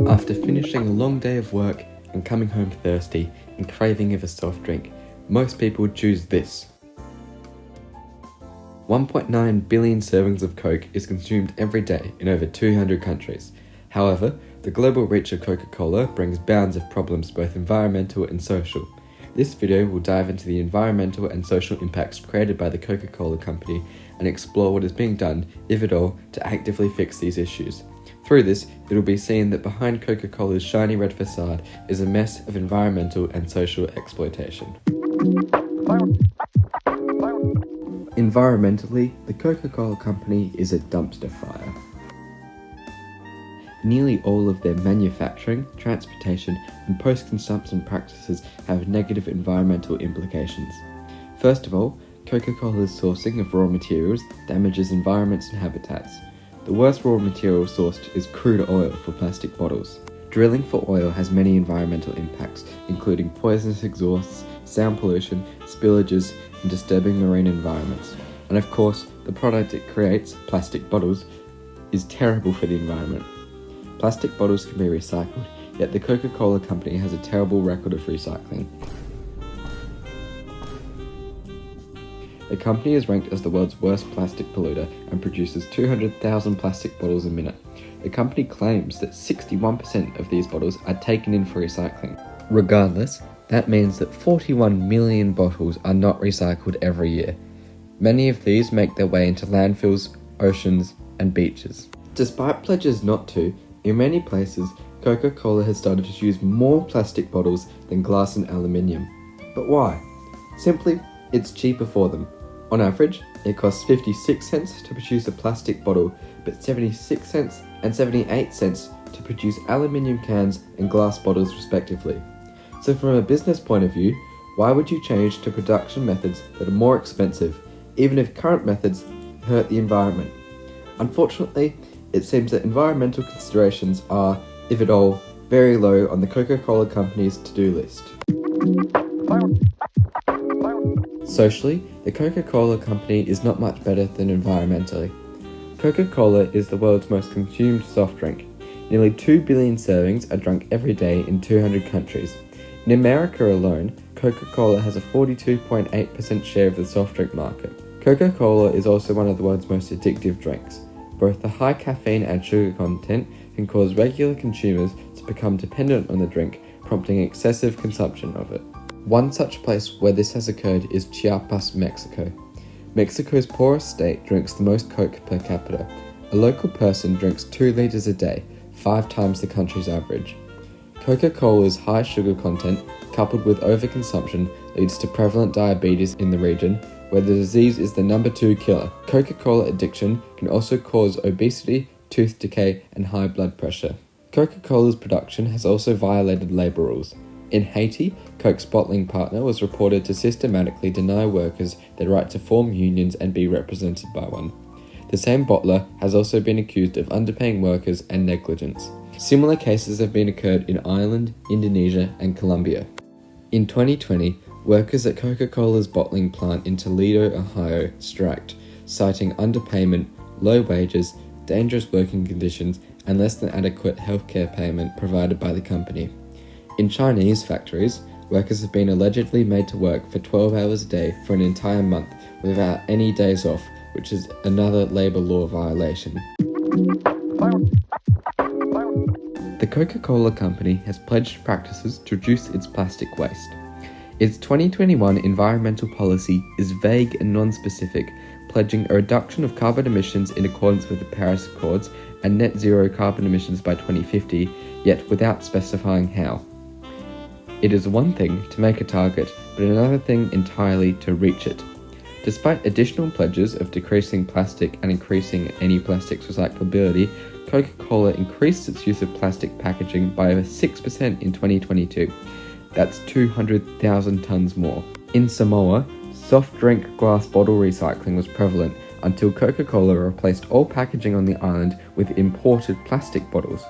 After finishing a long day of work and coming home thirsty and craving of a soft drink, most people choose this. 1.9 billion servings of Coke is consumed every day in over 200 countries. However, the global reach of Coca-Cola brings bounds of problems, both environmental and social. This video will dive into the environmental and social impacts created by the Coca-Cola company and explore what is being done, if at all, to actively fix these issues. Through this, it will be seen that behind Coca-Cola's shiny red facade is a mess of environmental and social exploitation. Environmentally, the Coca-Cola company is a dumpster fire. Nearly all of their manufacturing, transportation, and post-consumption practices have negative environmental implications. First of all, Coca-Cola's sourcing of raw materials damages environments and habitats. The worst raw material sourced is crude oil for plastic bottles. Drilling for oil has many environmental impacts, including poisonous exhausts, sound pollution, spillages, and disturbing marine environments. And of course, the product it creates, plastic bottles, is terrible for the environment. Plastic bottles can be recycled, yet the Coca-Cola company has a terrible record of recycling. The company is ranked as the world's worst plastic polluter and produces 200,000 plastic bottles a minute. The company claims that 61% of these bottles are taken in for recycling. Regardless, that means that 41 million bottles are not recycled every year. Many of these make their way into landfills, oceans, and beaches. Despite pledges not to, in many places, Coca-Cola has started to use more plastic bottles than glass and aluminium. But why? Simply, it's cheaper for them. On average, it costs 56 cents to produce a plastic bottle, but 76 cents and 78 cents to produce aluminium cans and glass bottles respectively. So from a business point of view, why would you change to production methods that are more expensive, even if current methods hurt the environment? Unfortunately, it seems that environmental considerations are, if at all, very low on the Coca-Cola company's to-do list. Socially, the Coca-Cola company is not much better than environmentally. Coca-Cola is the world's most consumed soft drink. Nearly 2 billion servings are drunk every day in 200 countries. In America alone, Coca-Cola has a 42.8% share of the soft drink market. Coca-Cola is also one of the world's most addictive drinks. Both the high caffeine and sugar content can cause regular consumers to become dependent on the drink, prompting excessive consumption of it. One such place where this has occurred is Chiapas, Mexico. Mexico's poorest state drinks the most Coke per capita. A local person drinks 2 liters a day, 5 times the country's average. Coca-Cola's high sugar content, coupled with overconsumption, leads to prevalent diabetes in the region, where the disease is the number 2 killer. Coca-Cola addiction can also cause obesity, tooth decay, and high blood pressure. Coca-Cola's production has also violated labor rules. In Haiti, Coke's bottling partner was reported to systematically deny workers their right to form unions and be represented by one. The same bottler has also been accused of underpaying workers and negligence. Similar cases have been occurred in Ireland, Indonesia, and Colombia. In 2020, workers at Coca-Cola's bottling plant in Toledo, Ohio, striked, citing underpayment, low wages, dangerous working conditions, and less than adequate healthcare payment provided by the company. In Chinese factories, workers have been allegedly made to work for 12 hours a day for an entire month without any days off, which is another labor law violation. The Coca-Cola company has pledged practices to reduce its plastic waste. Its 2021 environmental policy is vague and non-specific, pledging a reduction of carbon emissions in accordance with the Paris Accords and net zero carbon emissions by 2050, yet without specifying how. It is one thing to make a target, but another thing entirely to reach it. Despite additional pledges of decreasing plastic and increasing any plastic's recyclability, Coca-Cola increased its use of plastic packaging by over 6% in 2022. That's 200,000 tons more. In Samoa, soft drink glass bottle recycling was prevalent until Coca-Cola replaced all packaging on the island with imported plastic bottles.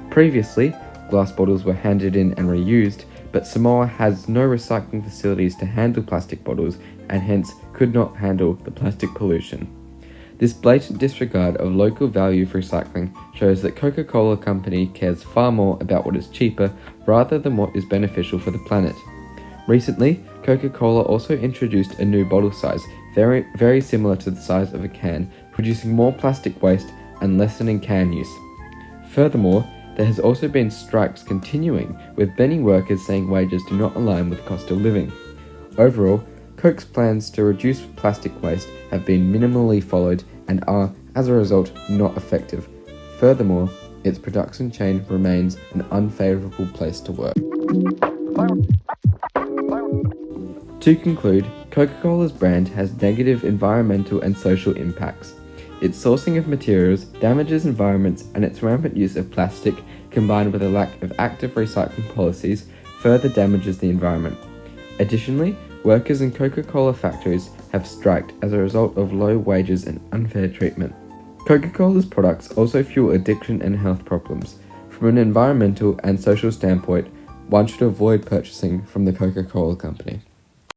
Previously, glass bottles were handed in and reused, but Samoa has no recycling facilities to handle plastic bottles and hence could not handle the plastic pollution. This blatant disregard of local value for recycling shows that Coca-Cola Company cares far more about what is cheaper rather than what is beneficial for the planet. Recently, Coca-Cola also introduced a new bottle size, very similar to the size of a can, producing more plastic waste and lessening can use. Furthermore, there has also been strikes continuing, with many workers saying wages do not align with cost of living. Overall, Coke's plans to reduce plastic waste have been minimally followed and are, as a result, not effective. Furthermore, its production chain remains an unfavourable place to work. To conclude, Coca-Cola's brand has negative environmental and social impacts. Its sourcing of materials damages environments, and its rampant use of plastic, combined with a lack of active recycling policies, further damages the environment. Additionally, workers in Coca-Cola factories have striked as a result of low wages and unfair treatment. Coca-Cola's products also fuel addiction and health problems. From an environmental and social standpoint, one should avoid purchasing from the Coca-Cola Company.